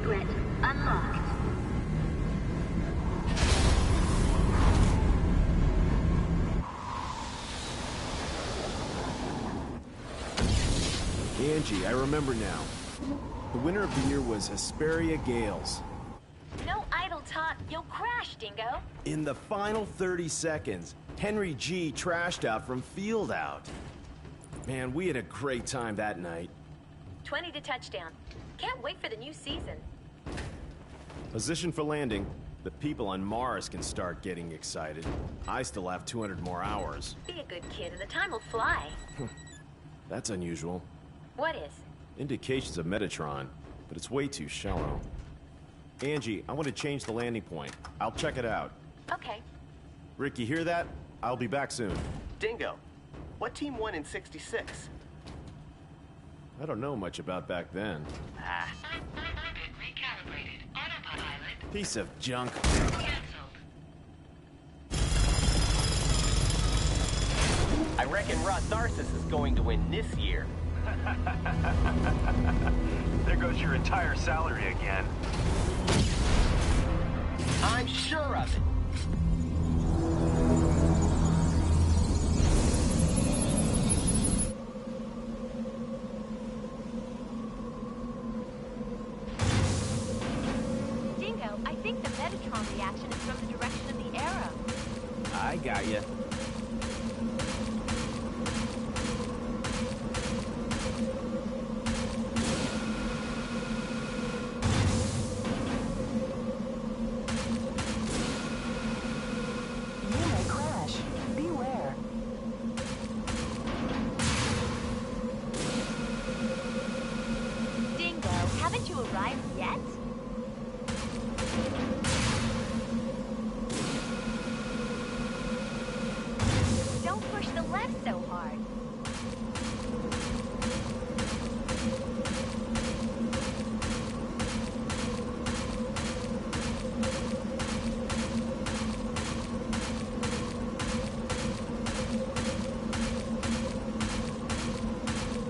secret unlocked. Angie, I remember now. The winner of the year was Hesperia Gales. No idle talk, you'll crash, Dingo. In the final 30 seconds, Henry G trashed out from field out. Man, we had a great time that night. 20 to touchdown. Can't wait for the new season. Position for landing. The people on Mars can start getting excited. I still have 200 more hours. Be a good kid and the time will fly. That's unusual. What is? Indications of Metatron, but it's way too shallow. Angie, I want to change the landing point. I'll check it out. Okay. Rick, you hear that? I'll be back soon. Dingo, what team won in '66? I don't know much about back then. Orbit recalibrated. Autopilot Piece of junk. canceled. I reckon Rod Narcissus is going to win this year. There goes your entire salary again. I'm sure of it. Dingo, I think the Metatron reaction is from the direction of the arrow. I got you. You may crash. Beware. Dingo, haven't you arrived yet? Don't push the left so hard.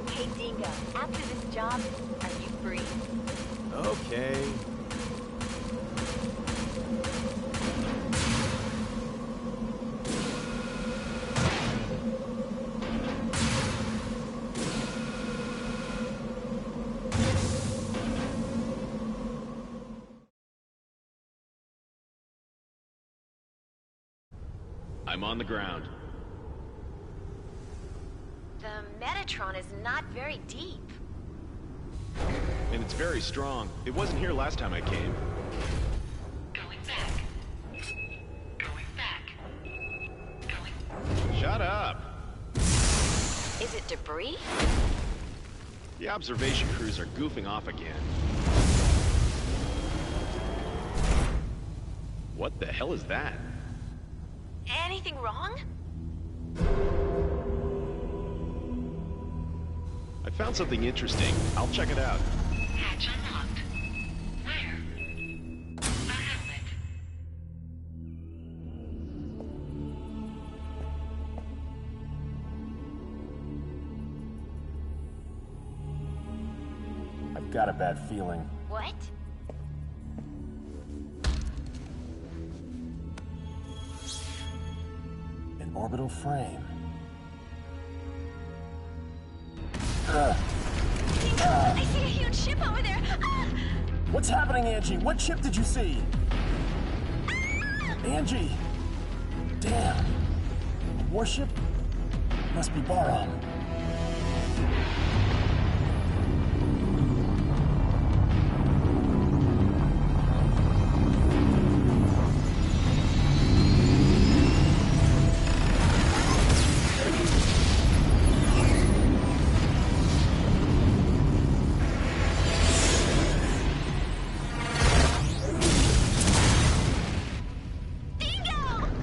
Hey, Dingo, after this job, are you free? Okay. I'm on the ground. The Metatron is not very deep. And it's very strong. It wasn't here last time I came. Going back. Going back. Going. Shut up! Is it debris? The observation crews are goofing off again. What the hell is that? Anything wrong? I found something interesting. I'll check it out. Hatch unlocked. Where? A helmet. I've got a bad feeling. What? An orbital frame. I see a huge ship over there! Ah! What's happening, Angie? What ship did you see? Angie! Damn. A warship? Must be Baram.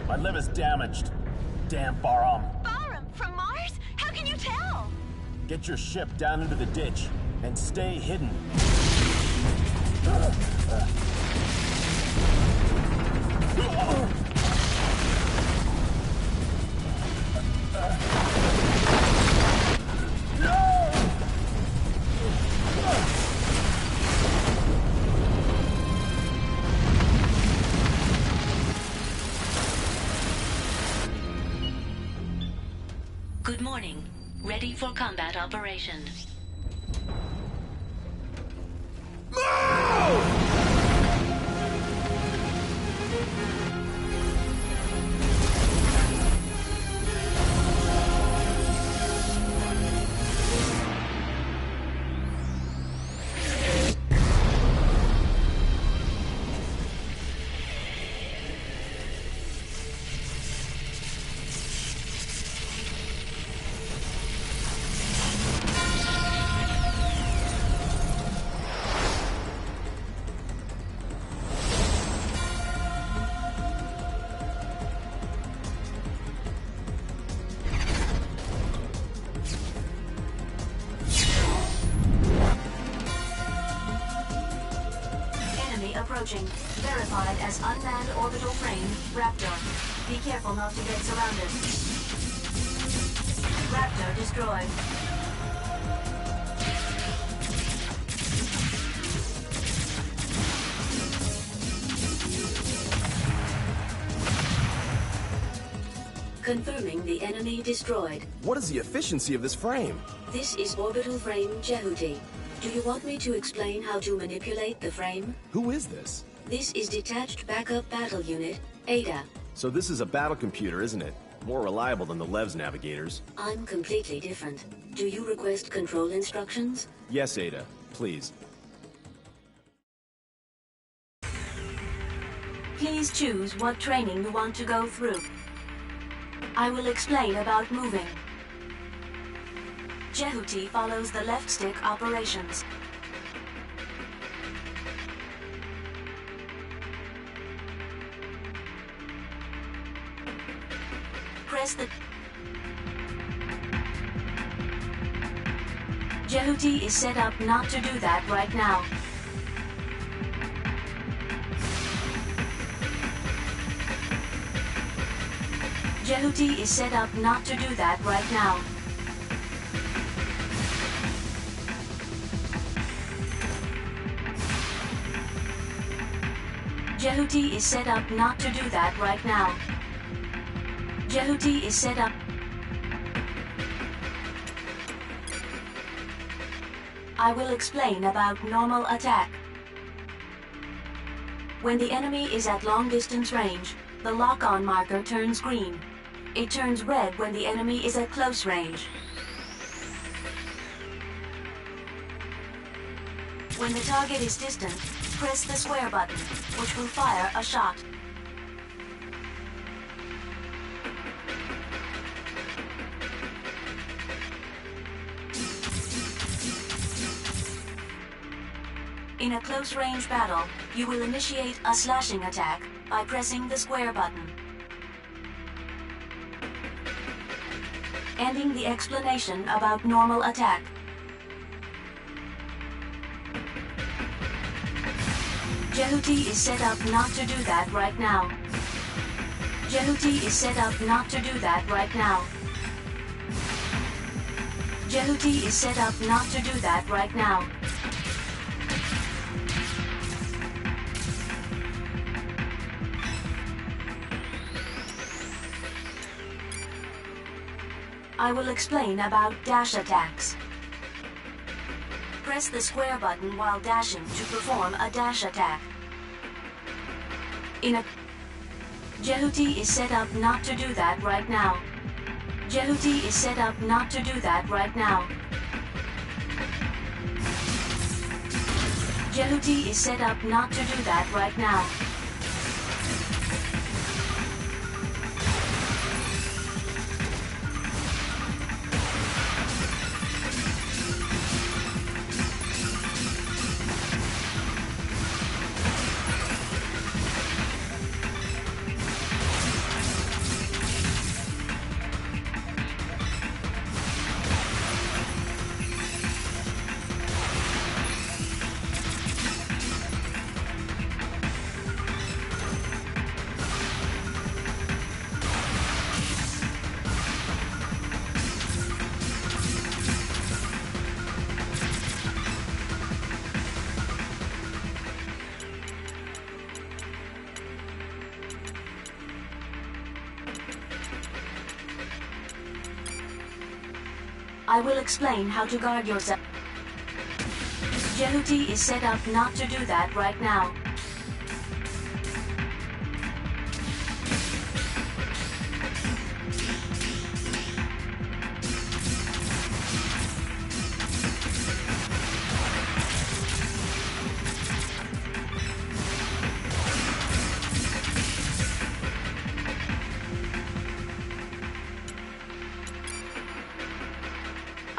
My liver's damaged. Damn Baram. Baram, from Mars? How can you tell? Get your ship down into the ditch and stay hidden. Good morning. Ready for combat operation. Approaching. Verified as unmanned orbital frame, Raptor. Be careful not to get surrounded. Raptor destroyed. Confirming the enemy destroyed. What is the efficiency of this frame? This is orbital frame Jehuti. Do you want me to explain how to manipulate the frame? Who is this? This is Detached Backup Battle Unit, ADA. So this is a battle computer, isn't it? More reliable than the Lev's navigators. I'm completely different. Do you request control instructions? Yes, Ada. Please. Please choose what training you want to go through. I will explain about moving. Jehuti follows the left stick operations. Press the... Jehuti is set up not to do that right now. Jehuti is set up not to do that right now. Jehuti is set up not to do that right now. Jehuti is set up. I will explain about normal attack. When the enemy is at long distance range, the lock-on marker turns green. It turns red when the enemy is at close range. When the target is distant, press the square button, which will fire a shot. In a close-range battle, you will initiate a slashing attack by pressing the square button. Ending the explanation about normal attack. Jehuti is set up not to do that right now. Jehuti is set up not to do that right now. Jehuti is set up not to do that right now. I will explain about dash attacks. Press the square button while dashing to perform a dash attack. Jehuti is set up not to do that right now. Jehuti is set up not to do that right now. Jehuti is set up not to do that right now. I will explain how to guard yourself. Jehuti is set up not to do that right now.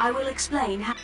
I will explain how...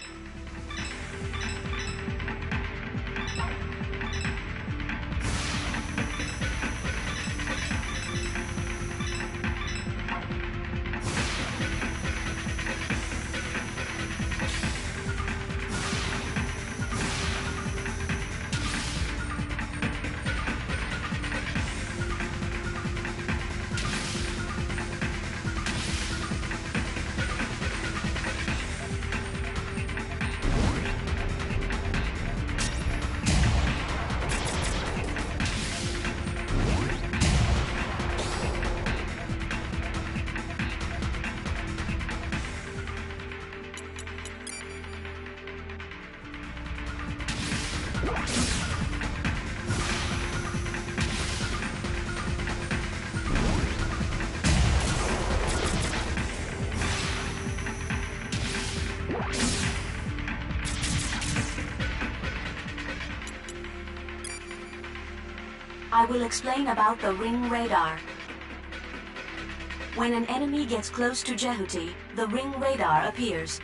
I will explain about the ring radar. When an enemy gets close to Jehuti, the ring radar appears.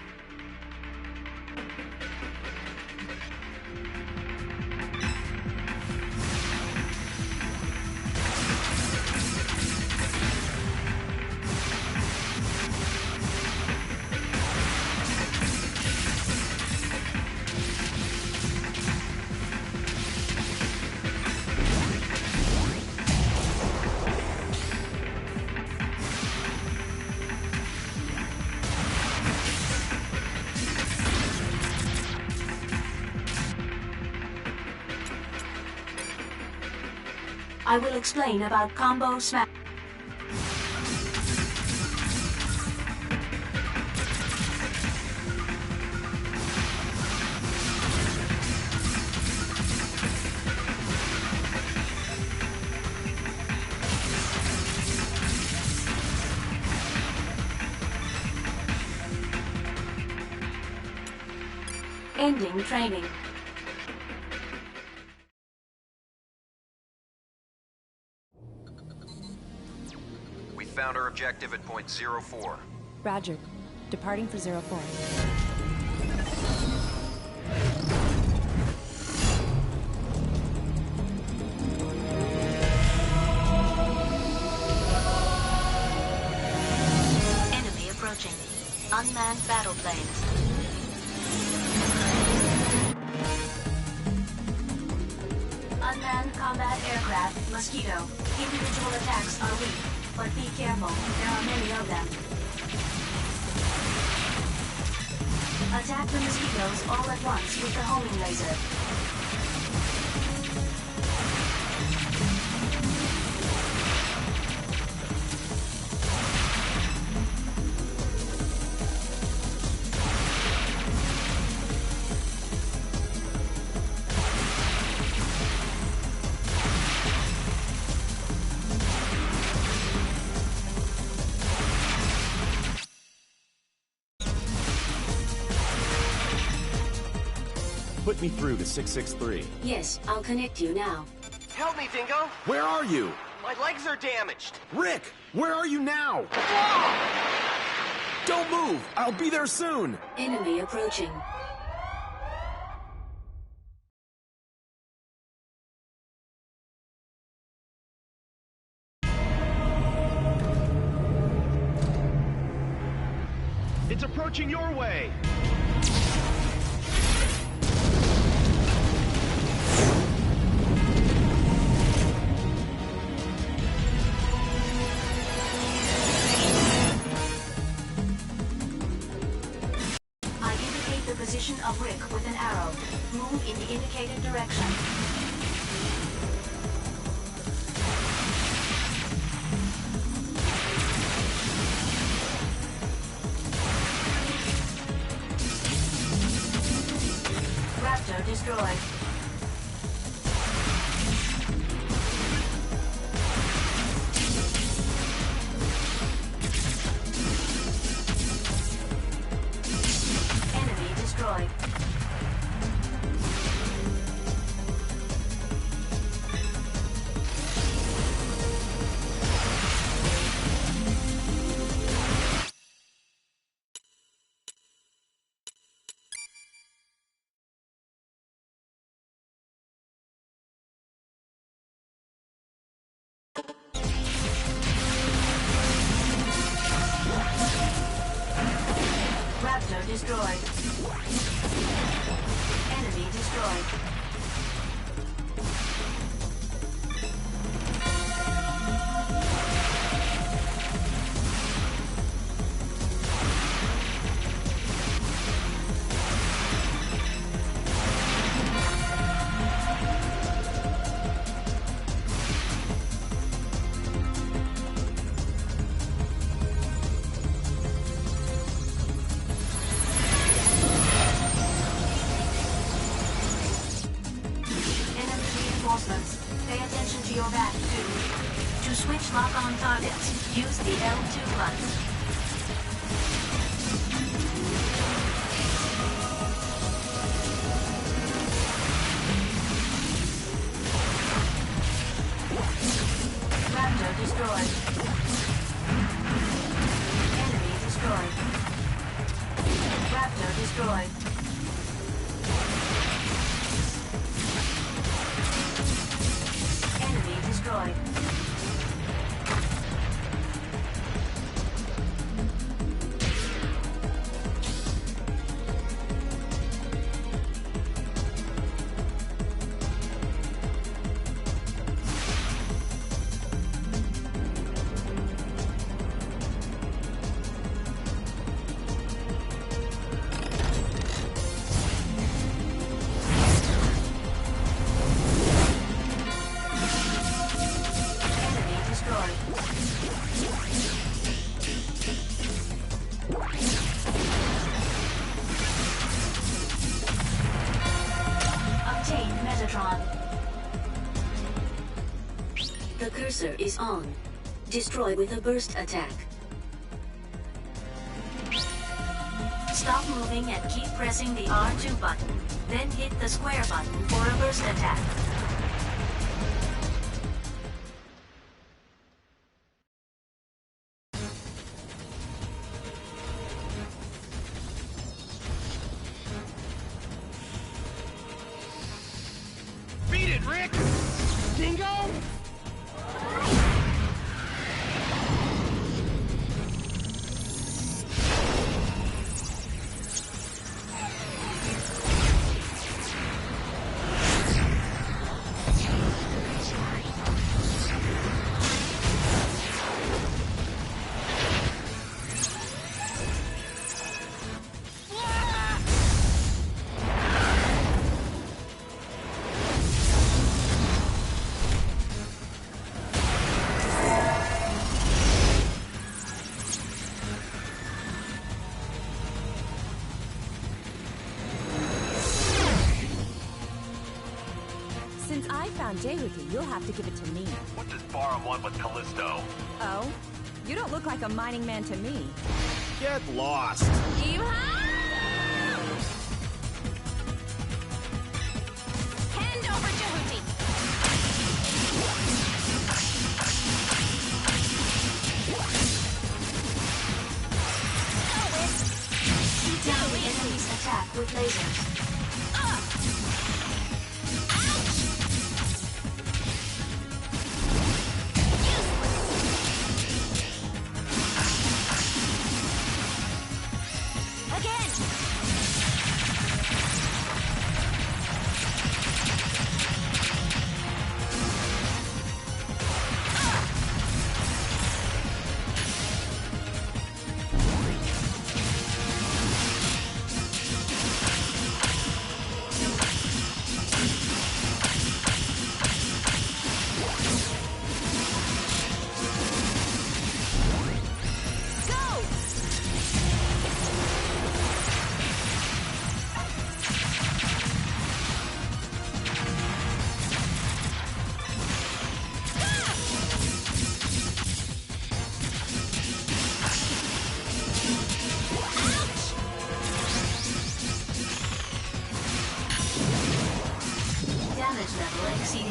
I will explain about combo smash. Ending training. Found our objective at point 04. Roger. Departing for 04. Enemy approaching. Unmanned battle planes. Unmanned combat aircraft, Mosquito. Individual attacks are weak. But be careful, there are many of them. Attack the mosquitoes all at once with the homing laser. Put me through to 663. Yes, I'll connect you now. Help me, Dingo! Where are you? My legs are damaged! Rick, where are you now? Don't move! I'll be there soon! Enemy approaching. It's approaching your way! Position of Rick with an arrow. Move in the indicated direction. destroyed. Enemy destroyed. Raptor destroyed. Enemy destroyed. Enemy reinforcements. Pay attention to your back, too. To switch lock-on targets, use the L2 button. Raptor destroyed. Enemy destroyed. Raptor destroyed. Enemy destroyed. Enemy destroyed. Obtain Metatron. The cursor is on. Destroy with a burst attack. Stop moving and keep pressing the R2 button. Then hit the square button for a burst attack. Beat it, Rick! Dingo? Since I found Jehuti, you'll have to give it to me. What does Barum want with Callisto? Oh? You don't look like a mining man to me. Get lost. Hand over Jehuti. Shoot down the enemy's attack with lasers.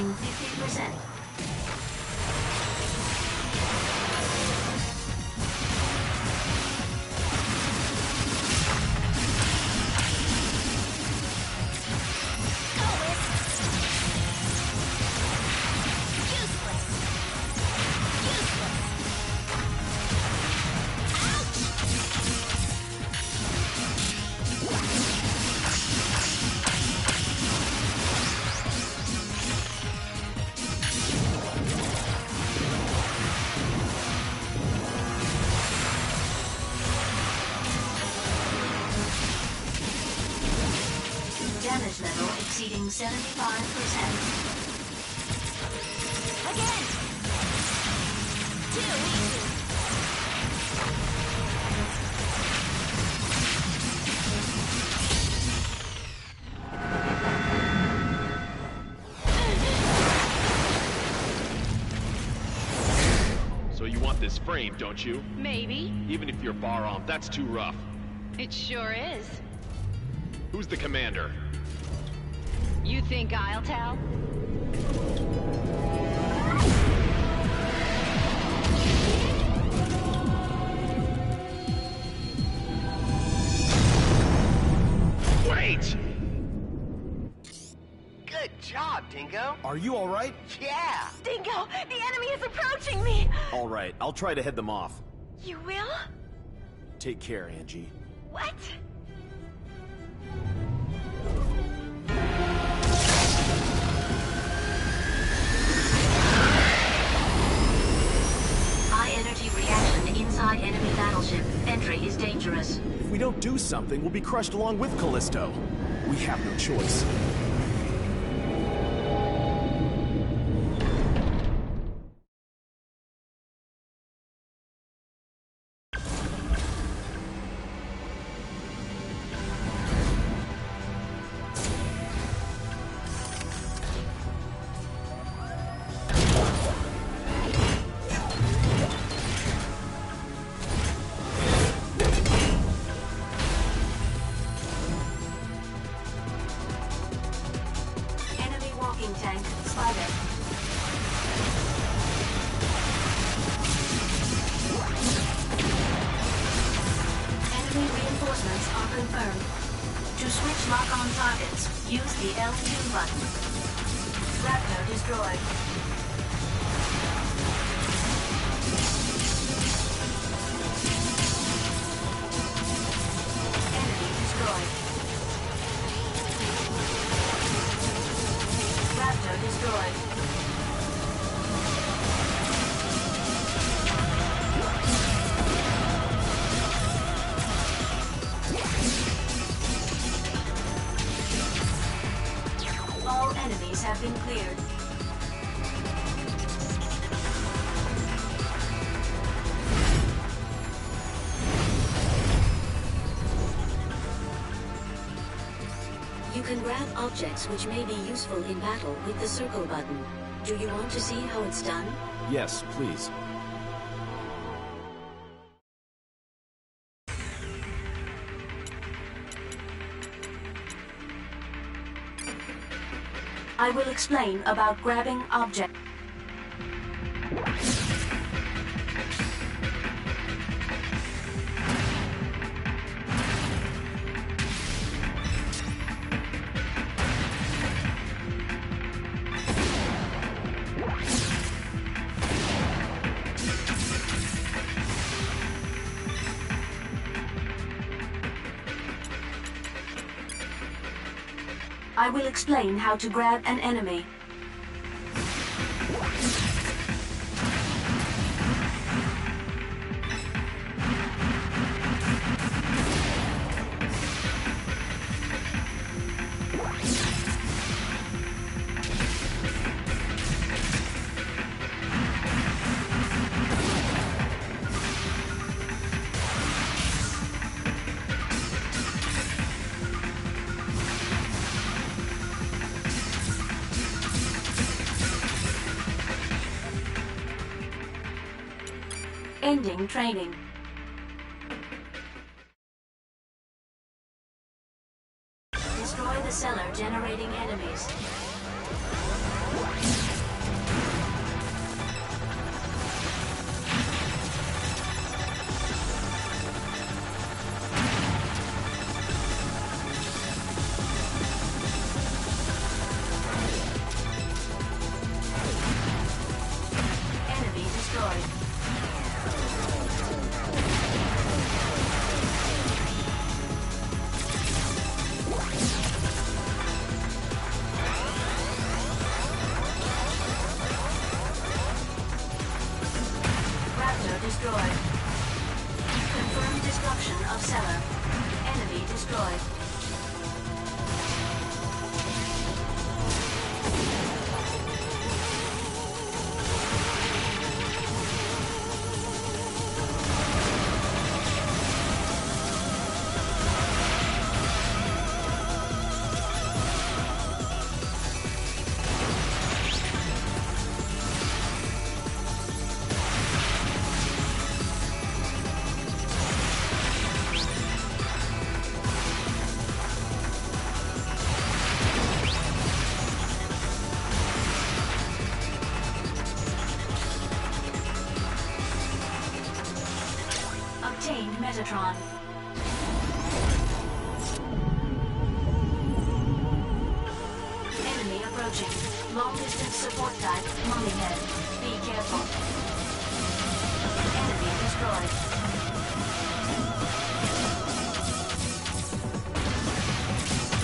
Reaching 50%. Damage level exceeding 75%. Again! Too easy! So you want this frame, don't you? Maybe. Even if you're bar armed, that's too rough. It sure is. Who's the commander? You think I'll tell? Wait! Good job, Dingo. Are you all right? Yeah. Dingo! The enemy is approaching me! All right, I'll try to head them off. You will? Take care, Angie. What? High energy reaction inside enemy battleship. Entry is dangerous. If we don't do something, we'll be crushed along with Callisto. We have no choice. Enemy walking tank. Spider. Enemy reinforcements are confirmed. To switch lock-on targets, use the L2 button. Raptor destroyed. Enemy destroyed. Raptor destroyed. All enemies have been cleared. You can grab objects which may be useful in battle with the circle button. Do you want to see how it's done? Yes, please. I will explain about grabbing objects. I will explain how to grab an enemy. Ending training. Destroy the cellar generating enemies. cellar. Enemy destroyed. Obtained Metatron. Enemy approaching. Long-distance support type, Mummy Head. Be careful. Enemy destroyed.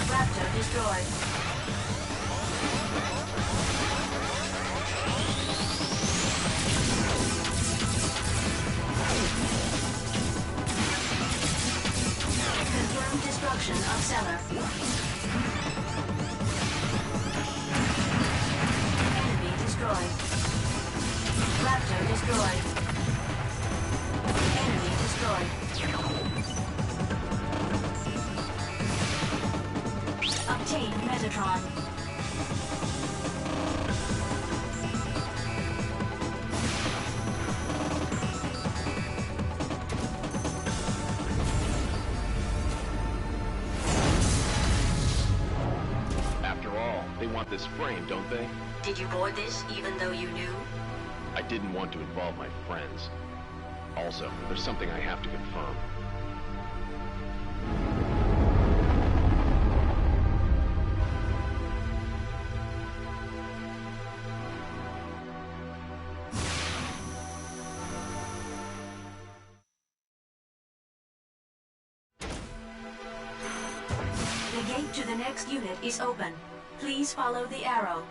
Raptor destroyed. Confirmed destruction of cellar. Enemy destroyed. Raptor destroyed. Enemy destroyed. Obtain Metatron. They want this frame, don't they? Did you board this even though you knew? I didn't want to involve my friends. Also, there's something I have to confirm. The gate to the next unit is open. Please follow the arrow.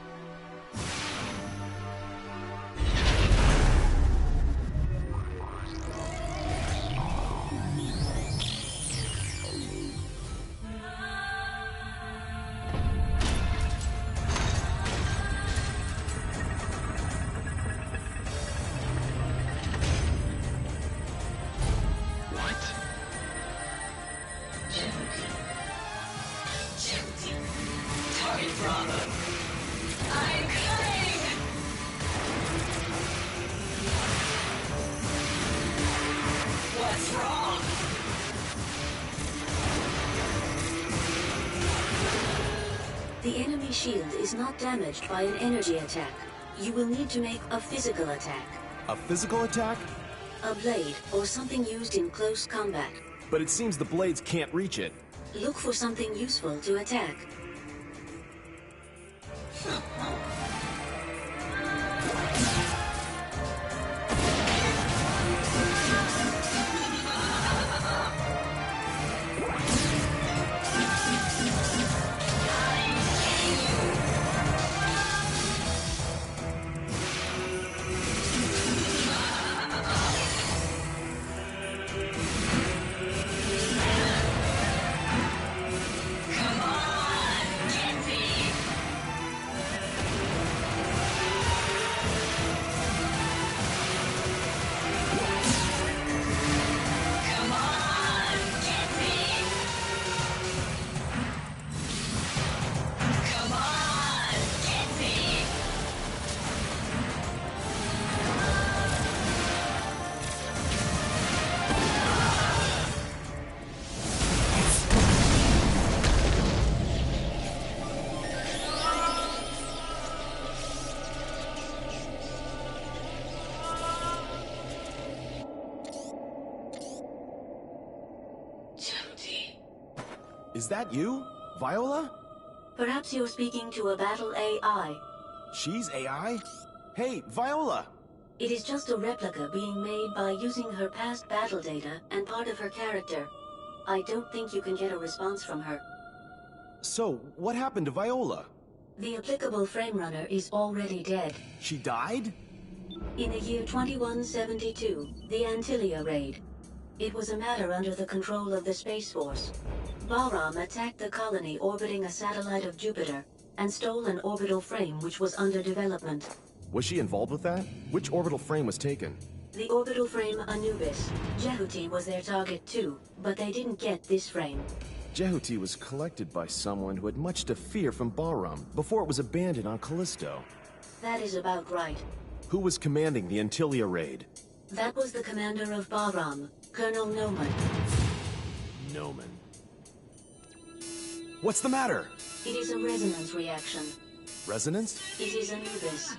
The enemy shield is not damaged by an energy attack. You will need to make a physical attack. A physical attack? A blade or something used in close combat. But it seems the blades can't reach it. Look for something useful to attack. Is that you? Viola? Perhaps you're speaking to a battle AI. She's AI? Hey, Viola! It is just a replica being made by using her past battle data and part of her character. I don't think you can get a response from her. So, what happened to Viola? The applicable frame runner is already dead. She died? In the year 2172, the Antilia raid. It was a matter under the control of the Space Force. Bahram attacked the colony orbiting a satellite of Jupiter and stole an orbital frame which was under development. Was she involved with that? Which orbital frame was taken? The orbital frame Anubis. Jehuti was their target too, but they didn't get this frame. Jehuti was collected by someone who had much to fear from Bahram before it was abandoned on Callisto. That is about right. Who was commanding the Antilia raid? That was the commander of Bahram, Colonel Noman. Noman. What's the matter? It is a resonance reaction. Resonance? It is Anubis.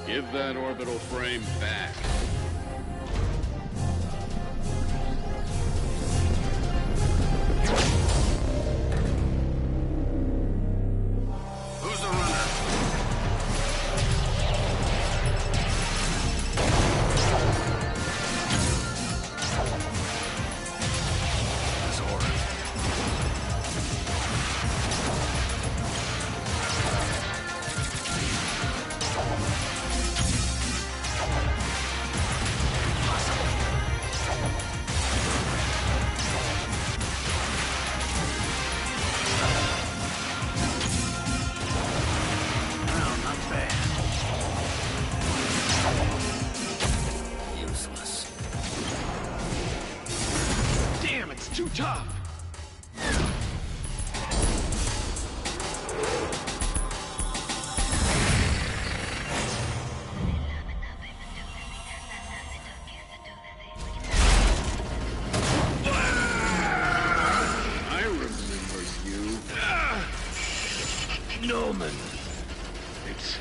Give that orbital frame back. Who's the runner? Too tough! I remember you. Noman. It's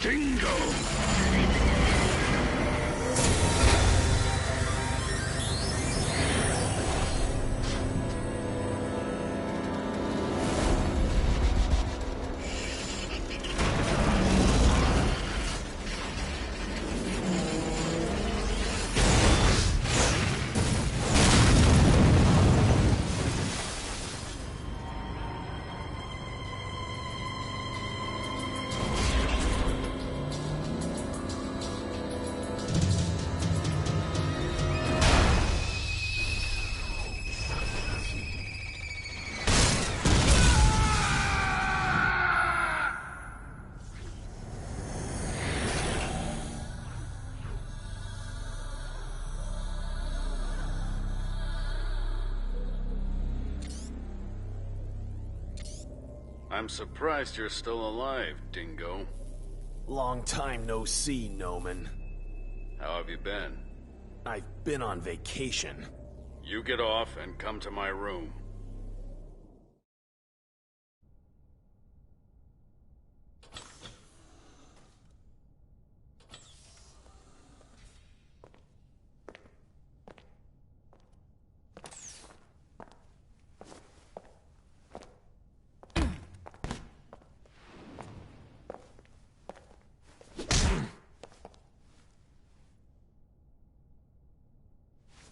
Dingo! I'm surprised you're still alive, Dingo. Long time no see, Noman. How have you been? I've been on vacation. You get off and come to my room.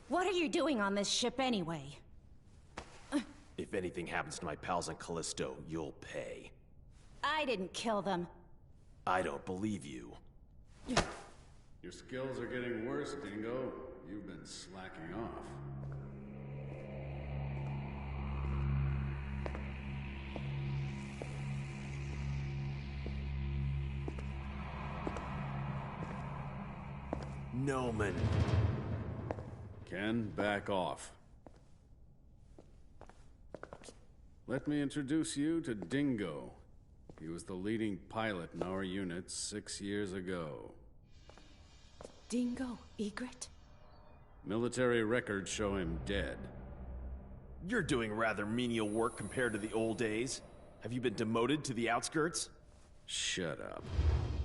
What are you doing on this ship anyway? If anything happens to my pals on Callisto, you'll pay. I didn't kill them. I don't believe you. Your skills are getting worse, Dingo. You've been slacking off. Noman. Ken, back off. Let me introduce you to Dingo. He was the leading pilot in our unit 6 years ago. Dingo Egret? Military records show him dead. You're doing rather menial work compared to the old days. Have you been demoted to the outskirts? Shut up.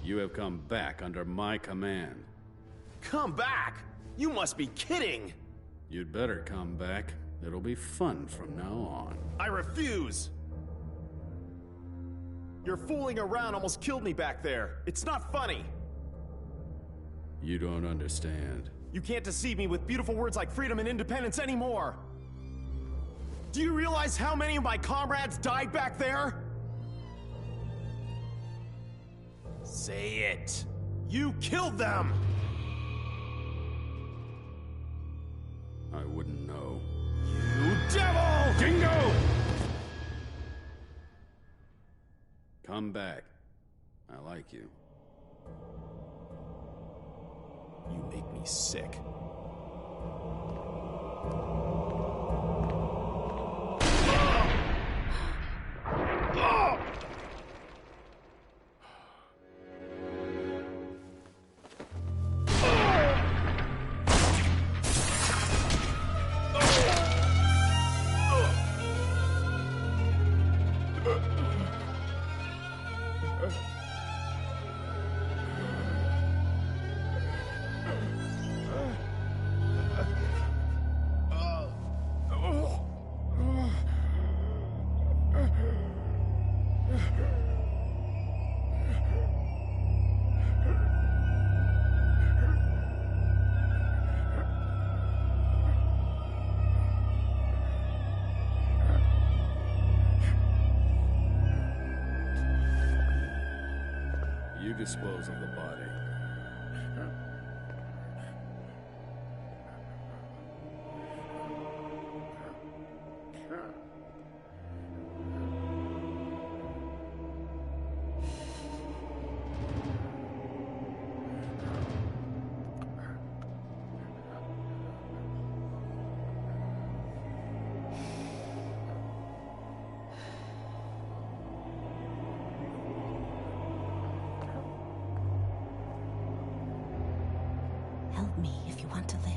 You have come back under my command. Come back? You must be kidding! You'd better come back. It'll be fun from now on. I refuse! Your fooling around almost killed me back there. It's not funny. You don't understand. You can't deceive me with beautiful words like freedom and independence anymore. Do you realize how many of my comrades died back there? Say it. You killed them! I wouldn't know. You devil! Dingo! Come back. I like you. You make me sick. You dispose of the body. Help me if you want to live.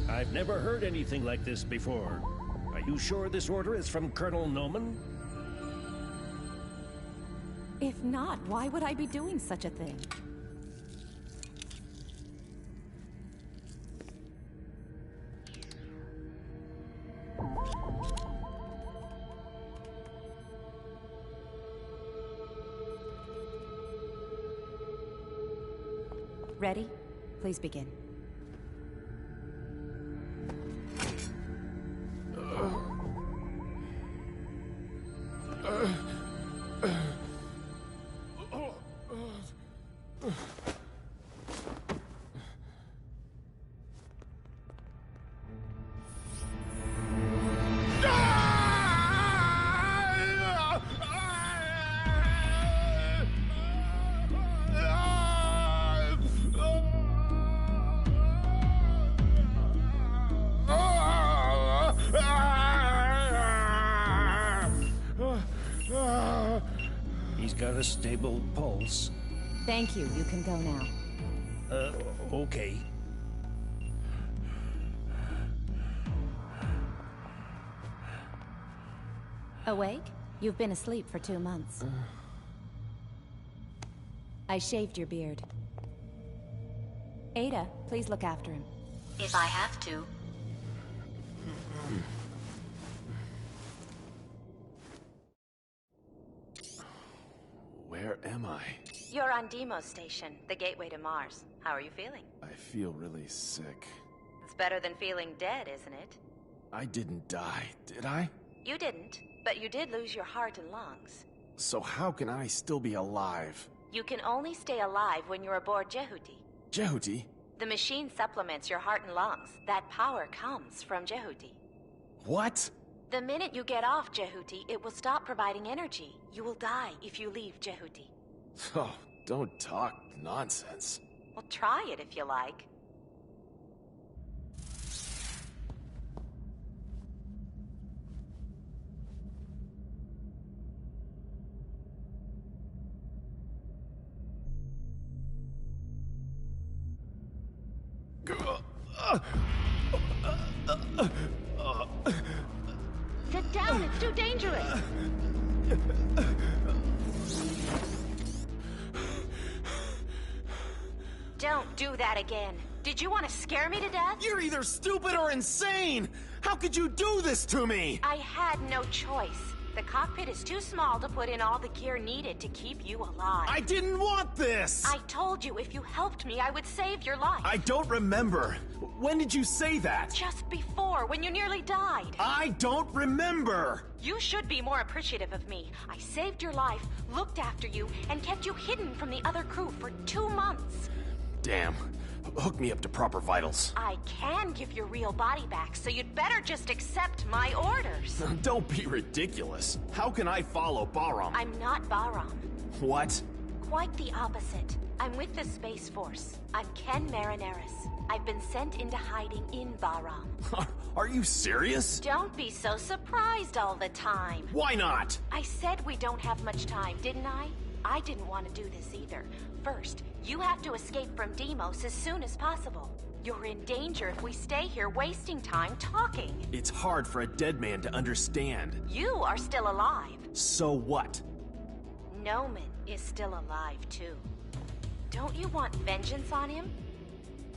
I've never heard anything like this before. Are you sure this order is from Colonel Noman? If not, why would I be doing such a thing? Ready? Please begin. He's got a stable pulse. Thank you. You can go now. Okay. Awake? You've been asleep for 2 months. I shaved your beard. Ada, please look after him. If I have to. Where am I? You're on Deimos Station, the gateway to Mars. How are you feeling? I feel really sick. It's better than feeling dead, isn't it? I didn't die, did I? You didn't, but you did lose your heart and lungs. So how can I still be alive? You can only stay alive when you're aboard Jehuti. Jehuti? The machine supplements your heart and lungs. That power comes from Jehuti. What? The minute you get off Jehuti, it will stop providing energy. You will die if you leave Jehuti. Oh, don't talk nonsense. Well, try it if you like. Sit down, it's too dangerous. Don't do that again. Did you want to scare me to death? You're either stupid or insane! How could you do this to me? I had no choice. The cockpit is too small to put in all the gear needed to keep you alive. I didn't want this! I told you if you helped me, I would save your life. I don't remember. When did you say that? Just before, when you nearly died. I don't remember! You should be more appreciative of me. I saved your life, looked after you, and kept you hidden from the other crew for 2 months. Damn. Hook me up to proper vitals. I can give your real body back, so you'd better just accept my orders. Don't be ridiculous. How can I follow Bahram? I'm not Bahram. What? Quite the opposite. I'm with the Space Force. I'm Ken Marineris. I've been sent into hiding in Bahram. Are you serious? Don't be so surprised all the time. Why not? I said we don't have much time, didn't I? I didn't want to do this either. First, you have to escape from Deimos as soon as possible. You're in danger if we stay here wasting time talking. It's hard for a dead man to understand. You are still alive. So what? Noman is still alive too. Don't you want vengeance on him?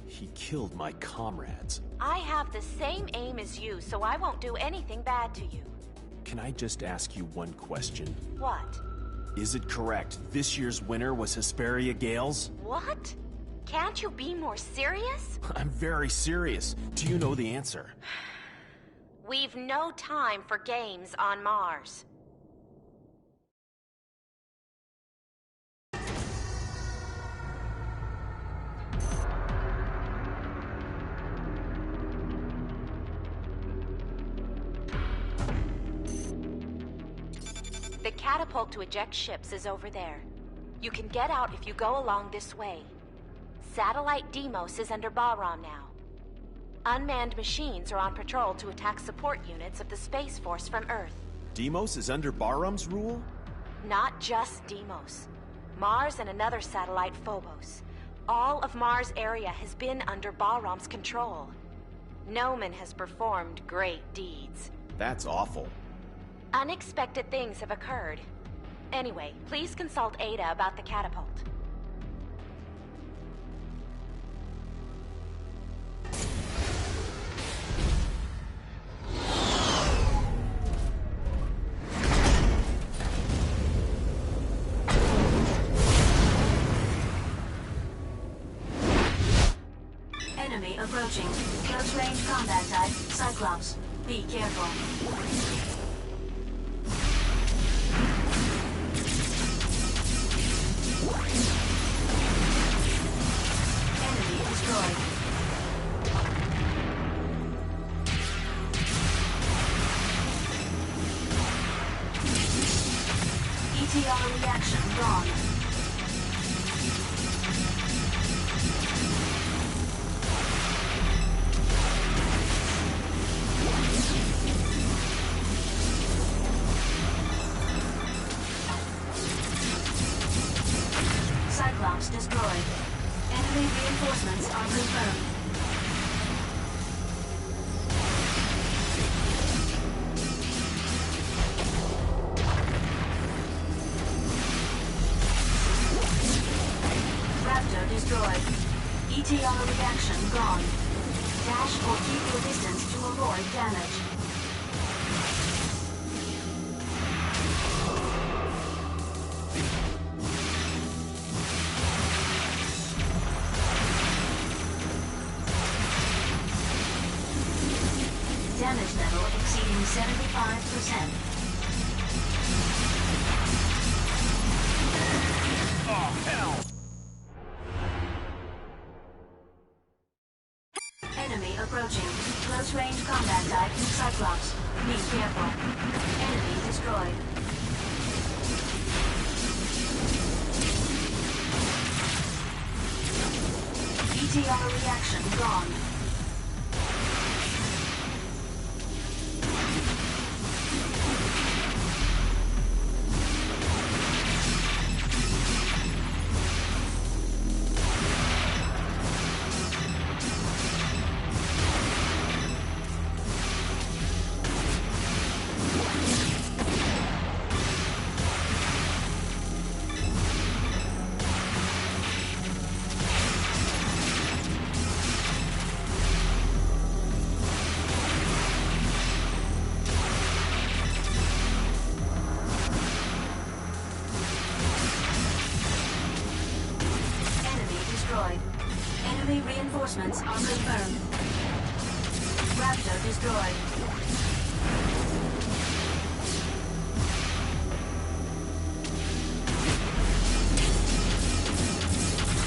He killed my comrades. I have the same aim as you, so I won't do anything bad to you. Can I just ask you one question? What? Is it correct this year's winner was Hesperia Gales? What? Can't you be more serious? I'm very serious. Do you know the answer? We've no time for games on Mars. The catapult to eject ships is over there. You can get out if you go along this way. Satellite Deimos is under Bahram now. Unmanned machines are on patrol to attack support units of the Space Force from Earth. Deimos is under Bahram's rule? Not just Deimos. Mars and another satellite, Phobos. All of Mars' area has been under Bahram's control. Noman has performed great deeds. That's awful. Unexpected things have occurred. Anyway, please consult Ada about the catapult. Enemy approaching. Close range combat type, Cyclops. Be careful. Enemy destroyed. ETR reaction gone. Cyclops destroyed. Enemy reinforcements are confirmed. Raptor destroyed. ETR reaction gone. Dash or keep your distance to avoid damage. Damage level exceeding 75%. Enemy approaching. Close range combat type, Cyclops. Be careful. Enemy destroyed. ETR reaction gone. Enemy reinforcements are confirmed. Raptor destroyed.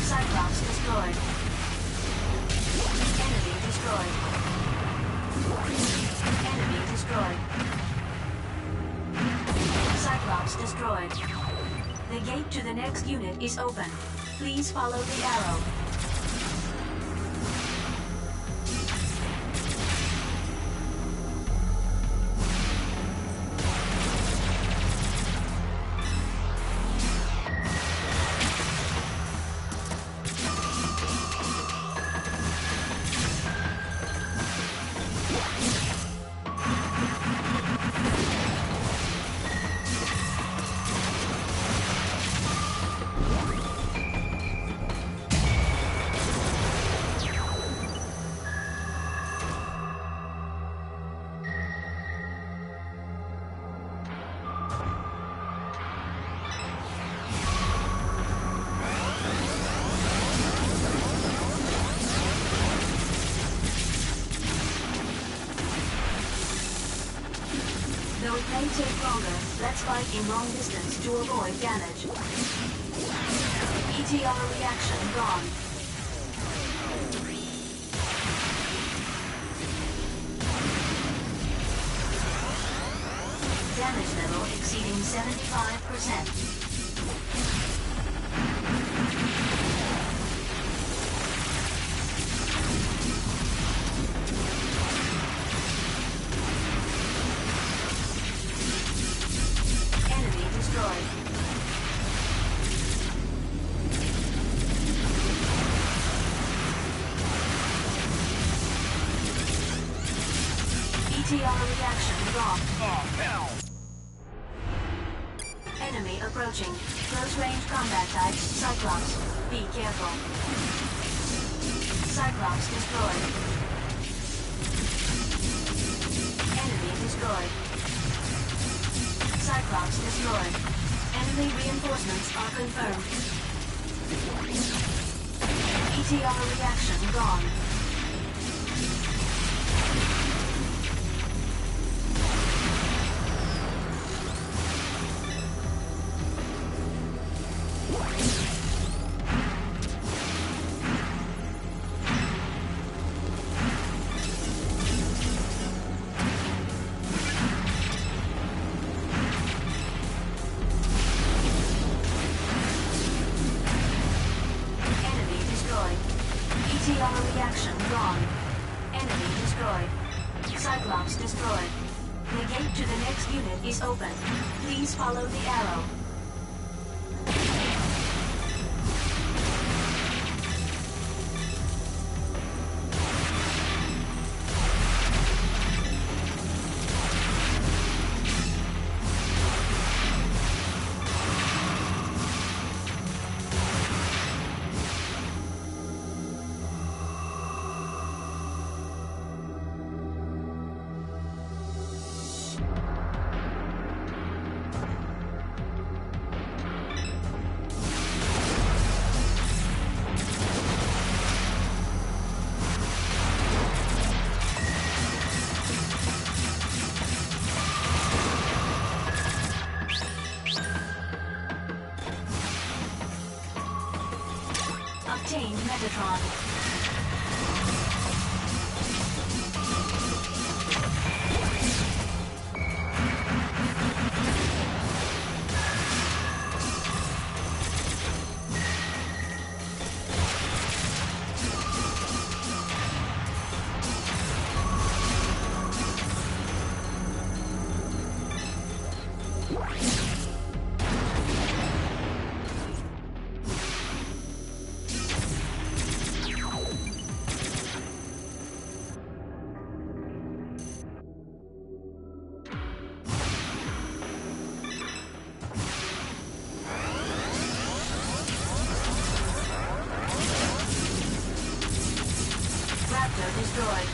Cyclops destroyed. Enemy destroyed. Enemy destroyed. Cyclops destroyed. The gate to the next unit is open. Please follow the arrow. Though it may take longer, let's fight in long distance to avoid damage. ETR reaction gone. Damage level exceeding 75%. ETR reaction gone. Enemy approaching. Close range combat type, Cyclops. Be careful. Cyclops destroyed. Enemy destroyed. Cyclops destroyed. Enemy reinforcements are confirmed. ETR reaction gone. ETR reaction gone. Enemy destroyed. Cyclops destroyed. The gate to the next unit is open. Please follow the arrow. Metatron. Raptor destroyed.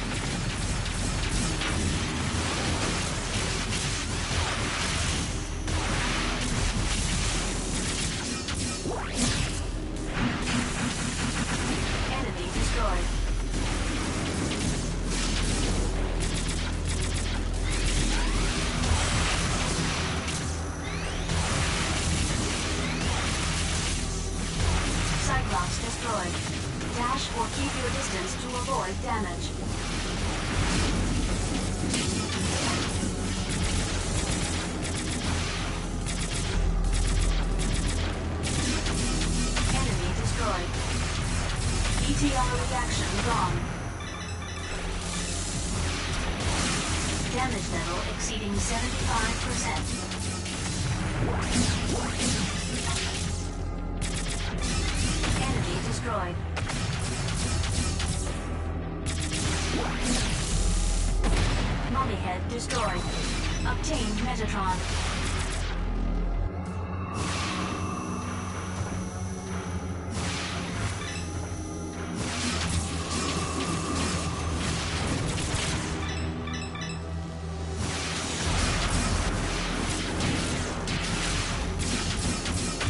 Enemy destroyed. Cyclops destroyed. Dash or keep your distance to avoid damage. Enemy destroyed. ETR reaction gone. Damage level exceeding 75%. Enemy destroyed. Mummy head destroyed. Obtained Metatron.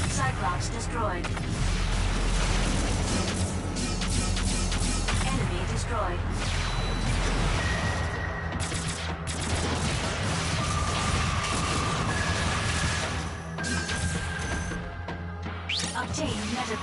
Cyclops destroyed. Enemy destroyed. Obtained meta.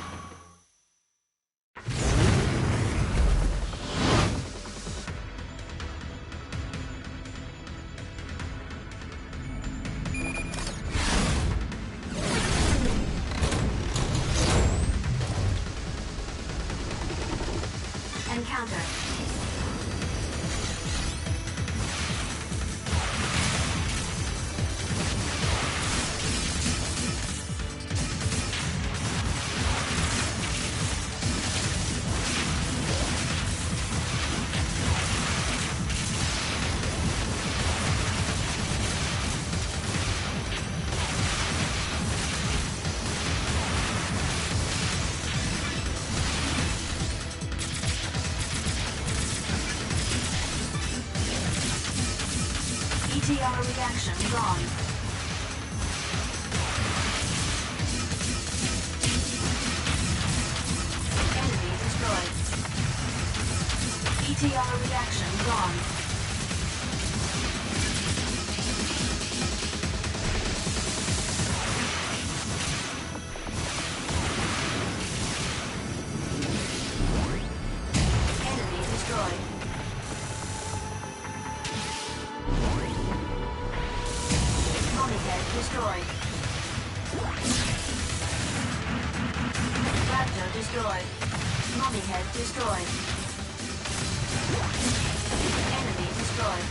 Encounter. ETR reaction gone. Enemy destroyed. ETR reaction gone. Enemy destroyed. Destroyed. Raptor destroyed. Mummy head destroyed. Enemy destroyed.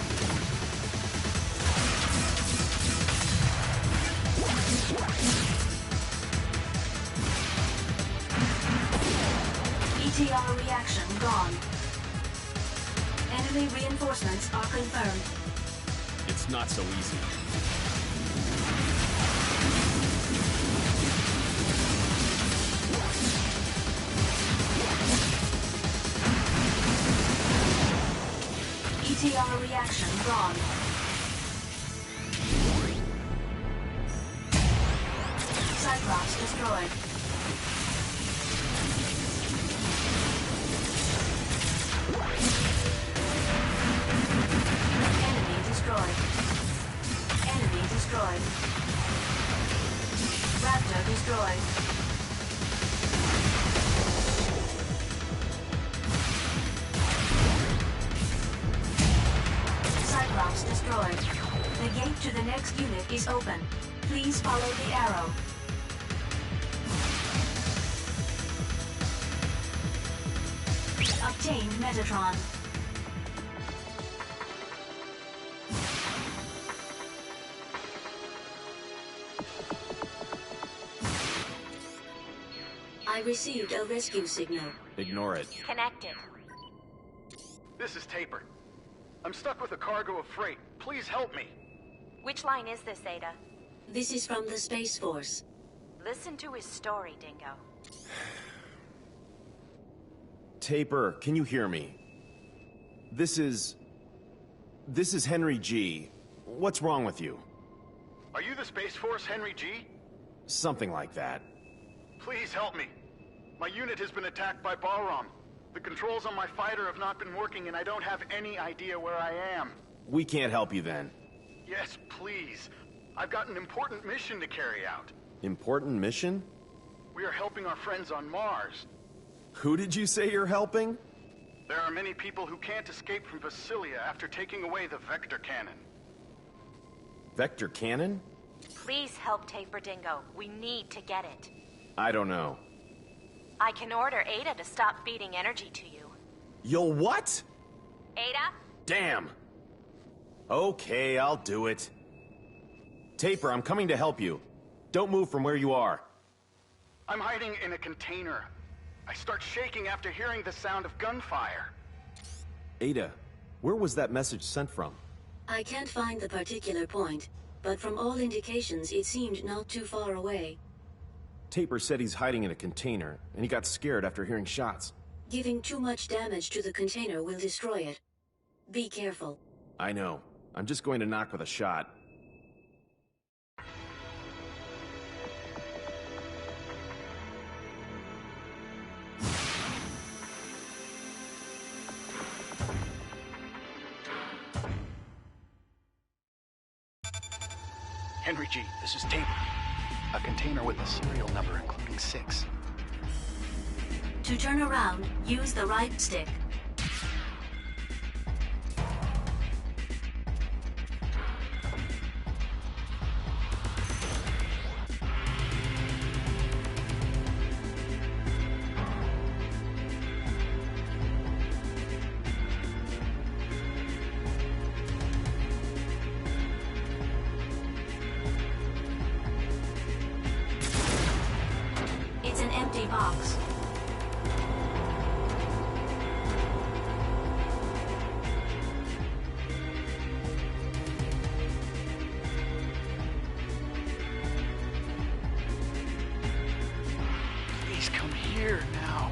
ETR reaction gone. Enemy reinforcements are confirmed. It's not so easy. ETR reaction gone. Cyclops destroyed. Enemy destroyed. Enemy destroyed. Raptor destroyed. destroyed. The gate to the next unit is open. Please follow the arrow. Obtained Metatron. I received a rescue signal. Ignore it. Connected. This is Taper. I'm stuck with a cargo of freight. Please help me. Which line is this, Ada? This is from the Space Force. Listen to his story, Dingo. Taper, can you hear me? This is Henry G. What's wrong with you? Are you the Space Force, Henry G? Something like that. Please help me. My unit has been attacked by Balram. The controls on my fighter have not been working and I don't have any idea where I am. We can't help you then. Yes, please. I've got an important mission to carry out. Important mission? We are helping our friends on Mars. Who did you say you're helping? There are many people who can't escape from Basilia after taking away the Vector Cannon. Vector cannon? Please help Taper, Dingo. We need to get it. I don't know. I can order Ada to stop feeding energy to you. You'll what? Ada? Damn. Okay, I'll do it. Taper, I'm coming to help you. Don't move from where you are. I'm hiding in a container. I start shaking after hearing the sound of gunfire. Ada, where was that message sent from? I can't find the particular point, but from all indications it seemed not too far away. Taper said he's hiding in a container, and he got scared after hearing shots. Giving too much damage to the container will destroy it. Be careful. I know. I'm just going to knock with a shot. Henry G, this is Taper. A container with a serial number including 6. To turn around, use the right stick. It's an empty box. Please come here now.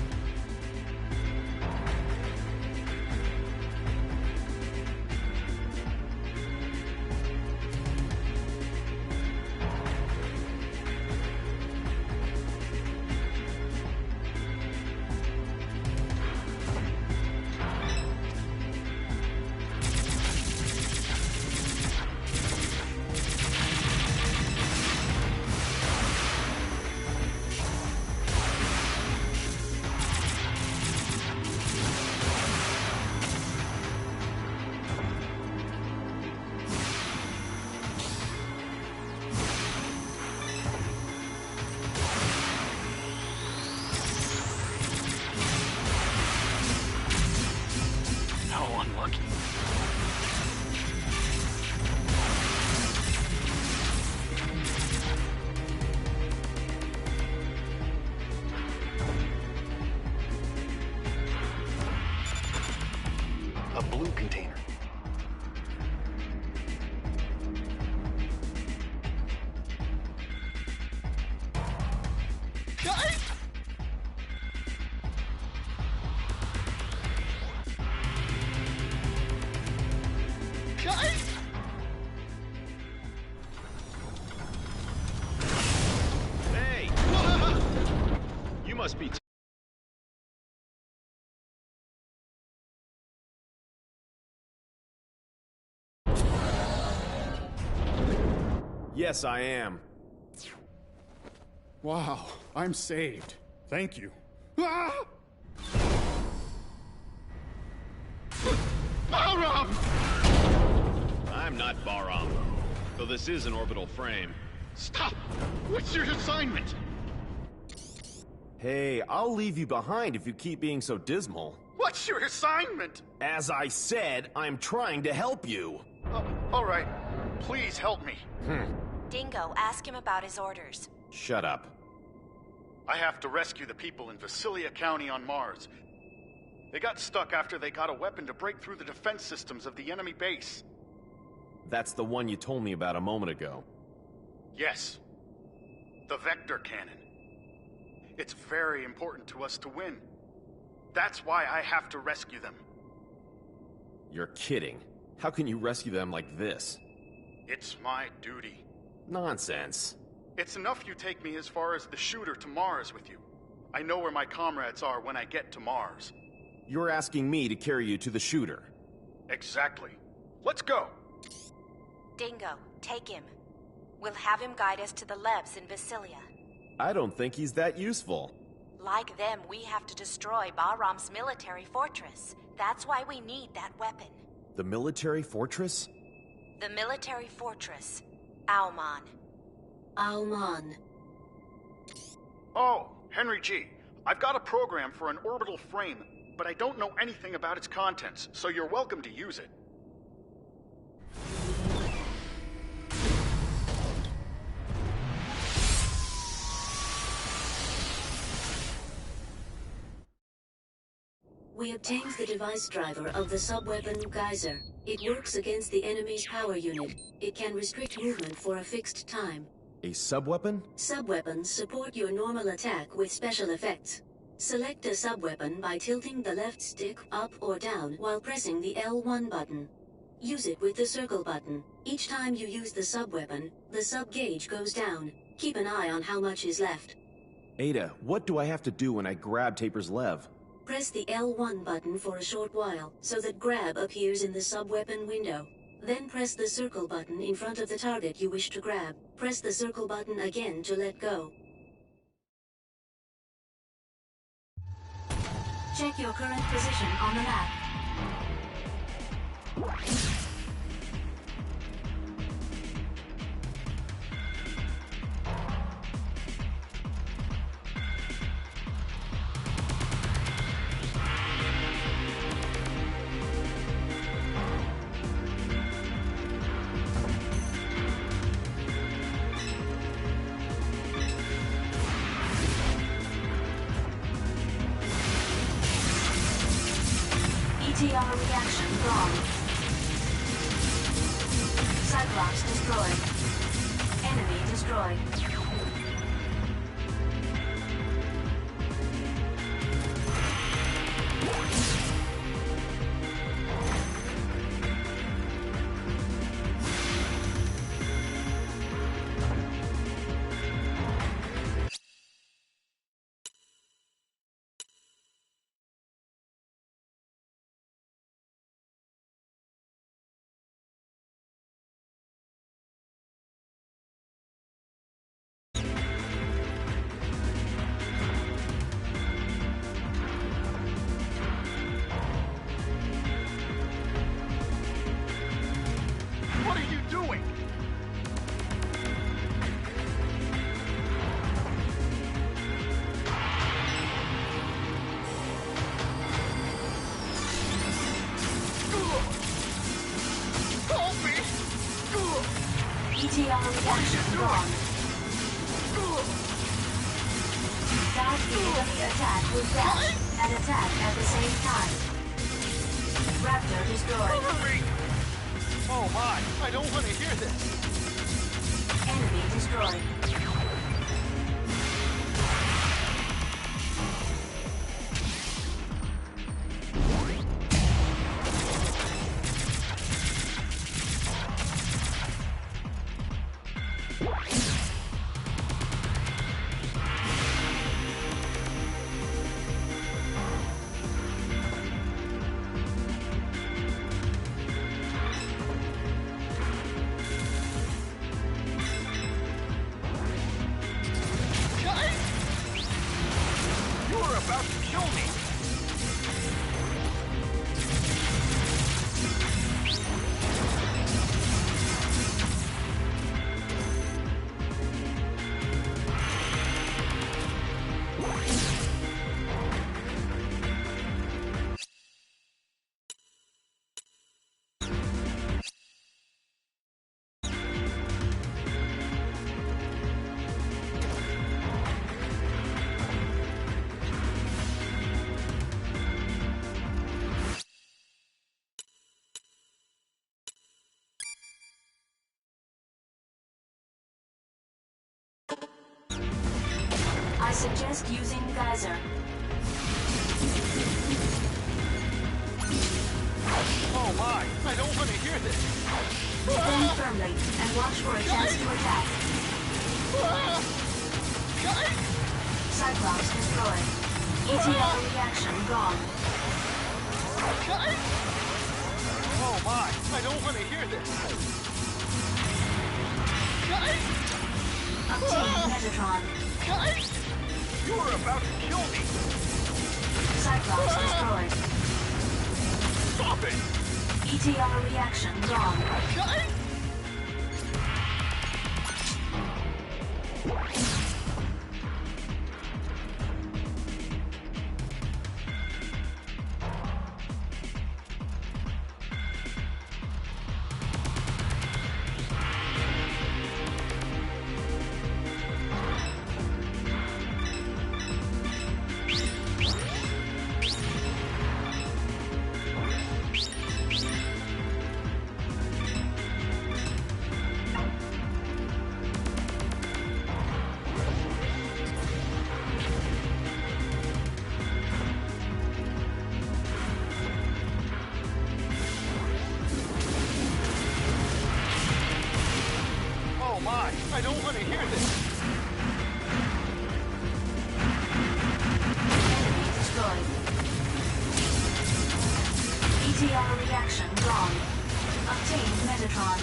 How unlucky. A blue container. Guys! Guys! Hey! You must be... Yes, I am. Wow, I'm saved. Thank you. Ah! Balram! I'm not Bahram. Though this is an orbital frame. Stop! What's your assignment? Hey, I'll leave you behind if you keep being so dismal. What's your assignment? As I said, I'm trying to help you. All right. Please help me. Dingo, ask him about his orders. Shut up. I have to rescue the people in Visalia County on Mars. They got stuck after they got a weapon to break through the defense systems of the enemy base. That's the one you told me about a moment ago. Yes. The Vector Cannon. It's very important to us to win. That's why I have to rescue them. You're kidding. How can you rescue them like this? It's my duty. Nonsense. It's enough you take me as far as the shooter to Mars with you. I know where my comrades are when I get to Mars. You're asking me to carry you to the shooter. Exactly. Let's go! Dingo, take him. We'll have him guide us to the Levs in Visalia. I don't think he's that useful. Like them, we have to destroy Bahram's military fortress. That's why we need that weapon. The military fortress? The military fortress. Auman. Auman. Oh, Henry G. I've got a program for an orbital frame, but I don't know anything about its contents, so you're welcome to use it. We obtained the device driver of the sub-weapon Geyser. It works against the enemy's power unit. It can restrict movement for a fixed time. A sub-weapon? Sub-weapons support your normal attack with special effects. Select a sub-weapon by tilting the left stick up or down while pressing the L1 button. Use it with the circle button. Each time you use the sub-weapon, the sub-gauge goes down. Keep an eye on how much is left. Ada, what do I have to do when I grab Taper's lev? Press the L1 button for a short while, so that grab appears in the sub-weapon window. Then press the circle button in front of the target you wish to grab. Press the circle button again to let go. Check your current position on the map. ETR reaction wrong. Cyclops destroyed. Enemy destroyed. What are you doing? Help me! ETR reaction wrong. That enemy attack with dash and attack at the same time. Raptor destroyed. Hurry! Oh my, I don't want to hear this. Enemy destroyed. suggest using Geyser. Oh my! I don't want to hear this! Defend firmly and watch for a chance to attack. Cyclops destroyed. ETR reaction gone. Oh my! I don't want to hear this! Obtain Metatron. You are about to kill me! Cyclops destroyed. Stop it! ETR reaction gone. I don't want to hear this! Enemy destroyed. ETR reaction gone. Obtain Metatron.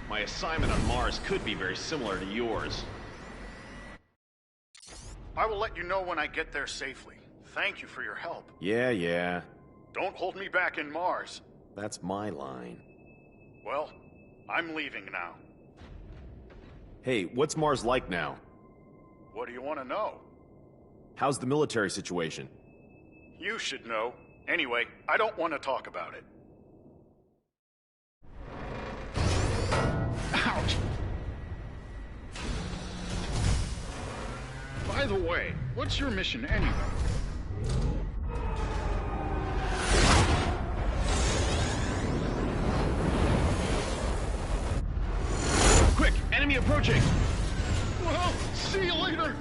My assignment on Mars could be very similar to yours. I will let you know when I get there safely. Thank you for your help. Yeah. Don't hold me back in Mars. That's my line. Well, I'm leaving now. Hey, what's Mars like now? What do you want to know? How's the military situation? You should know. Anyway, I don't want to talk about it. Ouch! By the way, what's your mission anyway? Quick! Enemy approaching! Well, see you later!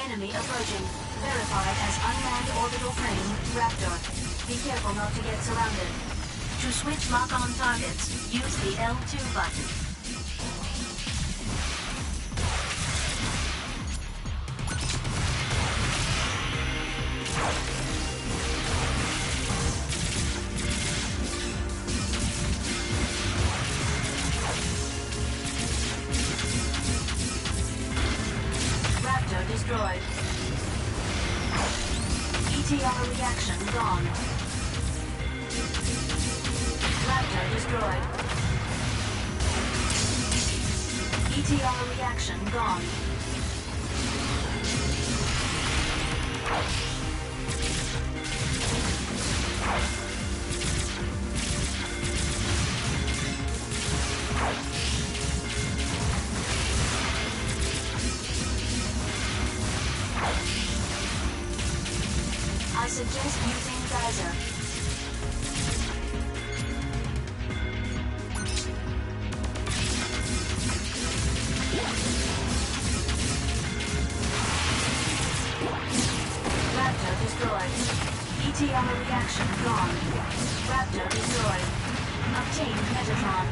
Enemy approaching. Verified as unmanned orbital frame, Raptor. Be careful not to get surrounded. To switch lock-on targets, use the L2 button. Raptor destroyed. ETR reaction gone. Raptor destroyed. ETR reaction gone. I suggest using Geyser. Raptor destroyed. ETR reaction gone. Raptor destroyed. Obtain Metatron.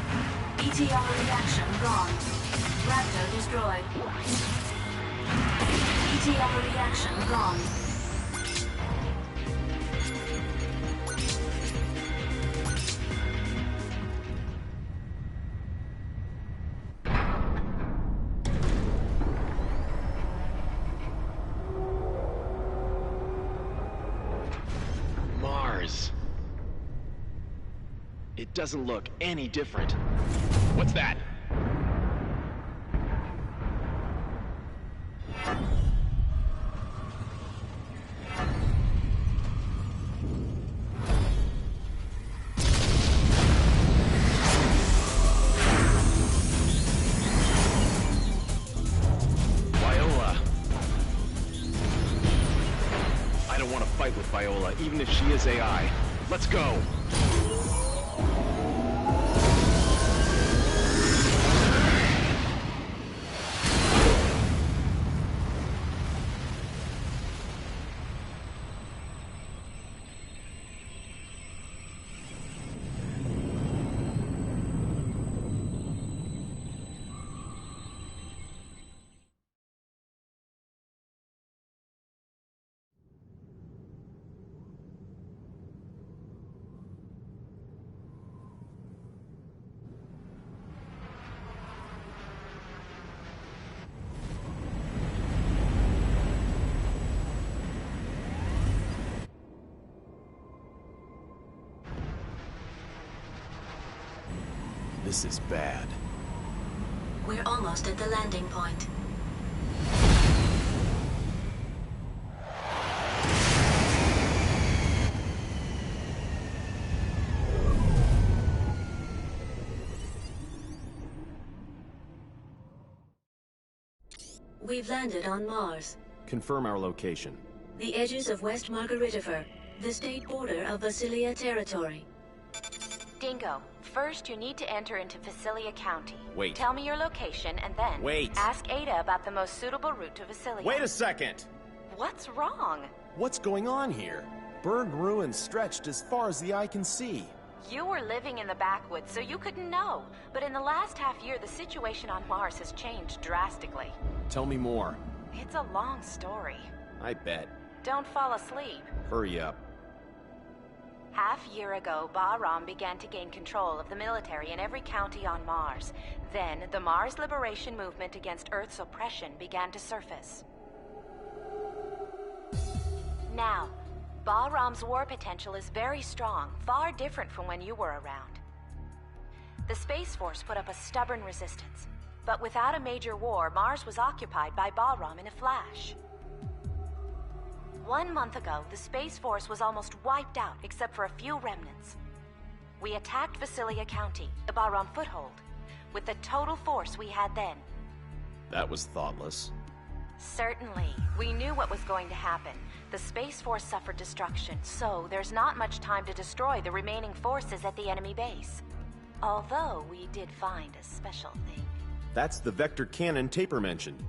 ETR reaction gone. Raptor destroyed. ETR reaction gone. It doesn't look any different. What's that? With Viola, even if she is AI. Let's go! This is bad. We're almost at the landing point. We've landed on Mars. Confirm our location. The edges of West Margaritifer, the state border of Vasilia territory. Dingo, first you need to enter into Vasilia County. Wait. Tell me your location and then... Wait. Ask Ada about the most suitable route to Vasilia. Wait a second! What's wrong? What's going on here? Burned ruins stretched as far as the eye can see. You were living in the backwoods, so you couldn't know. But in the last half year, the situation on Mars has changed drastically. Tell me more. It's a long story. I bet. Don't fall asleep. Hurry up. Half year ago, Bahram began to gain control of the military in every county on Mars. Then, the Mars Liberation Movement against Earth's oppression began to surface. Now, Bahram's war potential is very strong, far different from when you were around. The Space Force put up a stubborn resistance, but without a major war, Mars was occupied by Bahram in a flash. 1 month ago, the Space Force was almost wiped out except for a few remnants. We attacked Vasilia County, the Bahram foothold, with the total force we had then. That was thoughtless. Certainly. We knew what was going to happen. The Space Force suffered destruction, so there's not much time to destroy the remaining forces at the enemy base. Although we did find a special thing. That's the vector cannon Taper mentioned.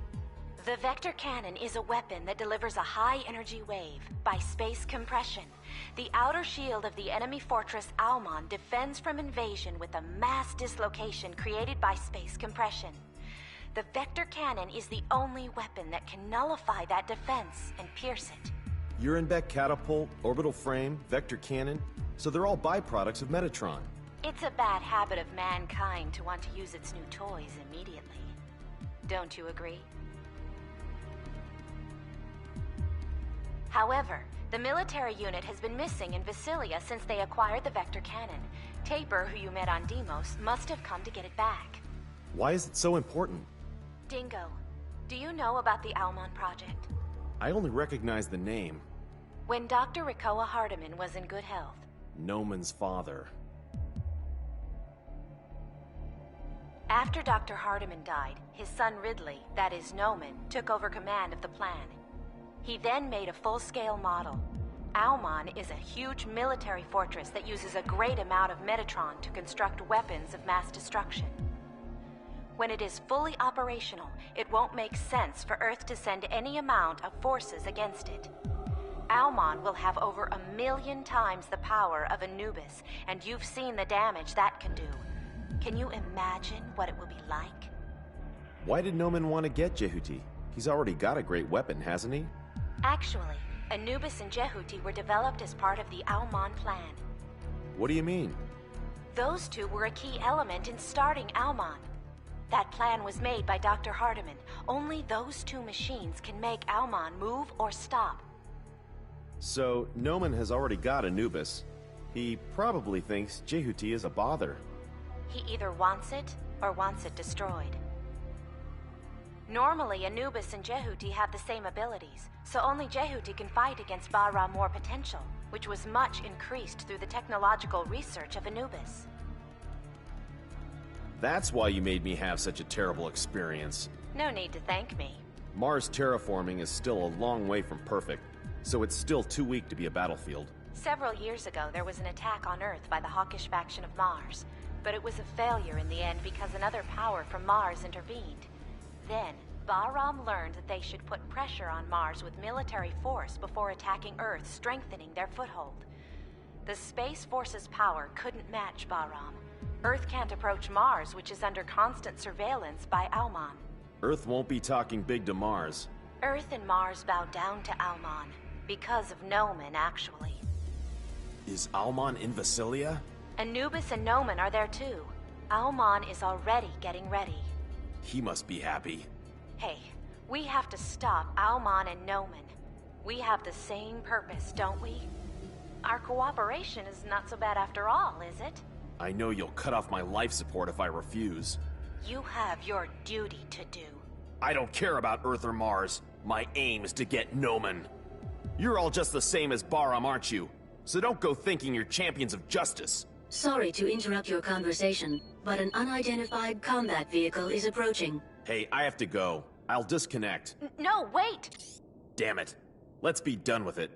The Vector Cannon is a weapon that delivers a high-energy wave by space compression. The outer shield of the enemy fortress Almon defends from invasion with a mass dislocation created by space compression. The Vector Cannon is the only weapon that can nullify that defense and pierce it. Urenbeck catapult, orbital frame, vector cannon, so they're all byproducts of Metatron. It's a bad habit of mankind to want to use its new toys immediately. Don't you agree? However, the military unit has been missing in Vasilia since they acquired the Vector Cannon. Taper, who you met on Deimos, must have come to get it back. Why is it so important? Dingo, do you know about the Almon Project? I only recognize the name. When Dr. Rikoa Hardiman was in good health. Noman's father. After Dr. Hardiman died, his son Ridley, that is Noman, took over command of the plan. He then made a full-scale model. Almon is a huge military fortress that uses a great amount of Metatron to construct weapons of mass destruction. When it is fully operational, it won't make sense for Earth to send any amount of forces against it. Almon will have over 1 million times the power of Anubis, and you've seen the damage that can do. Can you imagine what it will be like? Why did Noman want to get Jehuti? He's already got a great weapon, hasn't he? Actually, Anubis and Jehuti were developed as part of the Almon plan. What do you mean? Those two were a key element in starting Almon. That plan was made by Dr. Hardiman. Only those two machines can make Almon move or stop. So, Noman has already got Anubis. He probably thinks Jehuti is a bother. He either wants it or wants it destroyed. Normally, Anubis and Jehuti have the same abilities, so only Jehuti can fight against Bahram's more potential, which was much increased through the technological research of Anubis. That's why you made me have such a terrible experience. No need to thank me. Mars terraforming is still a long way from perfect, so it's still too weak to be a battlefield. Several years ago, there was an attack on Earth by the hawkish faction of Mars, but it was a failure in the end because another power from Mars intervened. Then, Bahram learned that they should put pressure on Mars with military force before attacking Earth, strengthening their foothold. The Space Force's power couldn't match Bahram. Earth can't approach Mars, which is under constant surveillance by Auman. Earth won't be talking big to Mars. Earth and Mars bow down to Auman, because of Nomen, actually. Is Auman in Vasilia? Anubis and Nomen are there too. Auman is already getting ready. He must be happy. Hey, we have to stop Auman and Nomen. We have the same purpose, don't we? Our cooperation is not so bad after all, is it? I know you'll cut off my life support if I refuse. You have your duty to do. I don't care about Earth or Mars. My aim is to get Nomen. You're all just the same as Bahram, aren't you? So don't go thinking you're champions of justice. Sorry to interrupt your conversation, but an unidentified combat vehicle is approaching. Hey, I have to go. I'll disconnect. No, wait! Damn it. Let's be done with it.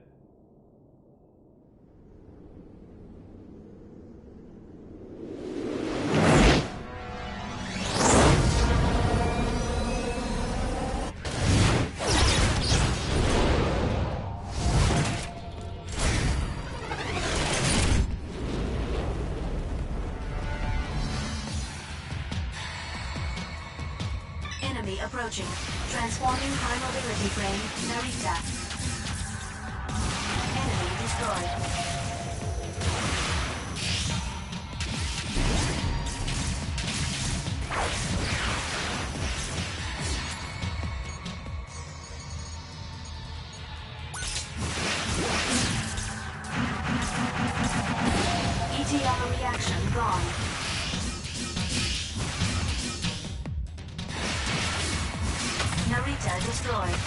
Enemy approaching. Transforming high mobility frame, Narita. Enemy destroyed. ETR reaction gone. Narita destroyed.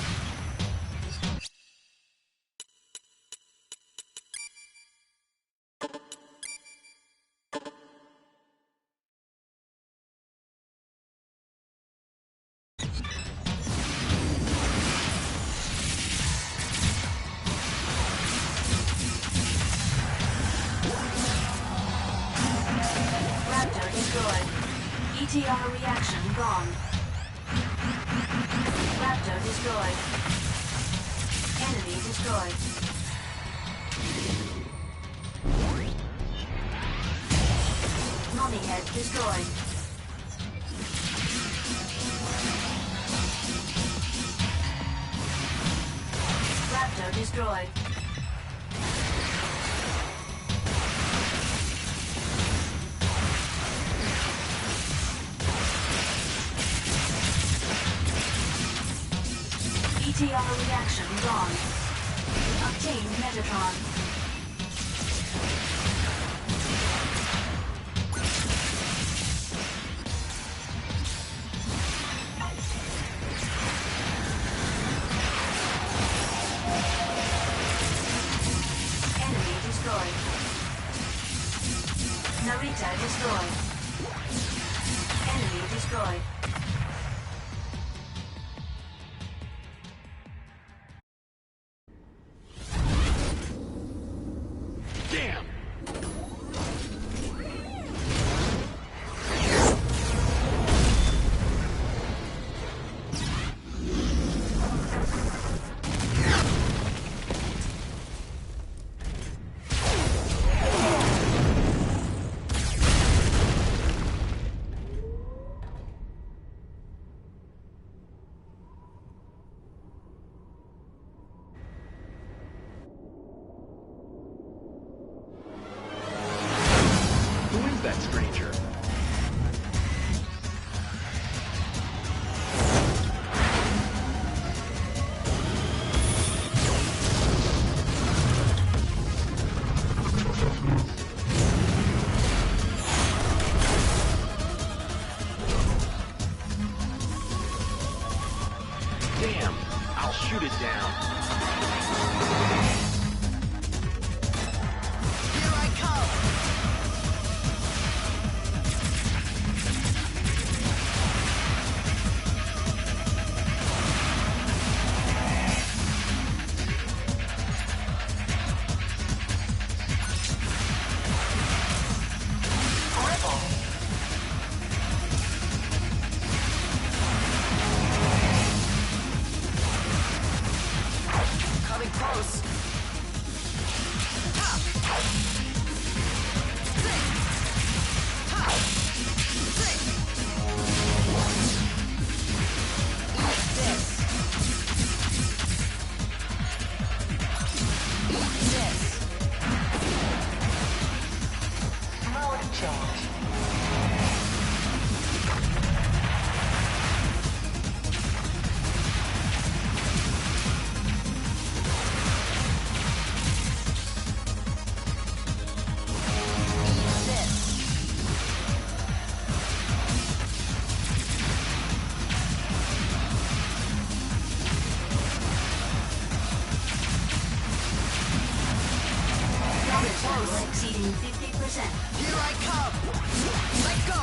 Raptor destroyed. ETR reaction gone. Raptor destroyed. Enemy destroyed. Mummy head destroyed. Raptor destroyed. ETR reaction gone. Obtain Metatron. Enemy destroyed. Narita destroyed. Enemy destroyed. Damn! level exceeding 50%. Here I come! Let go!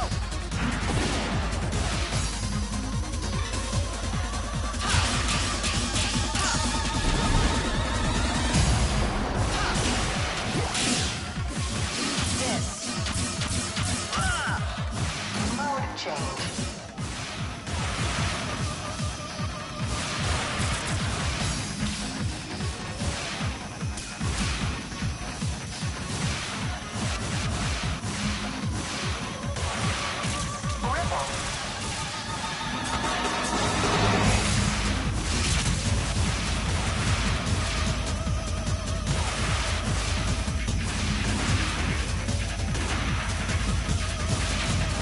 Mode change.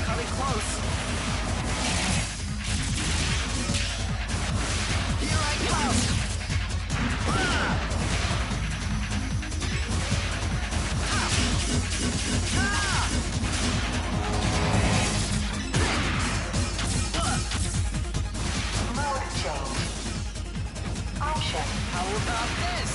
Coming close. Here I come! Mode change. Option. How about this?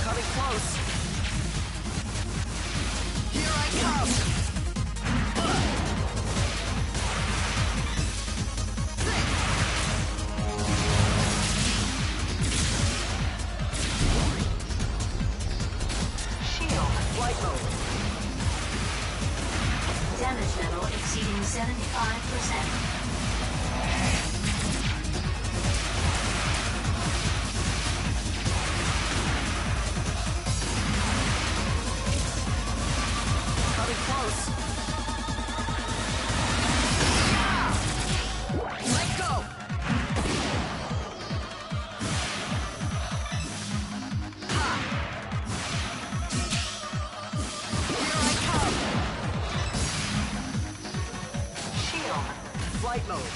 Coming close. Here I come. Shield. Flight mode. Damage level exceeding 75%. Coming close. Let go. Here I come. Shield. Flight mode.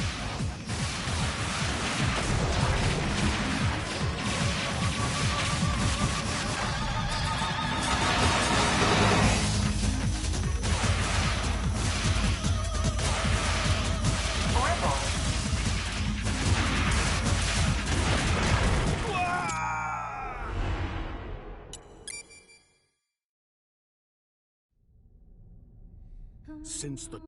Rebel. Since the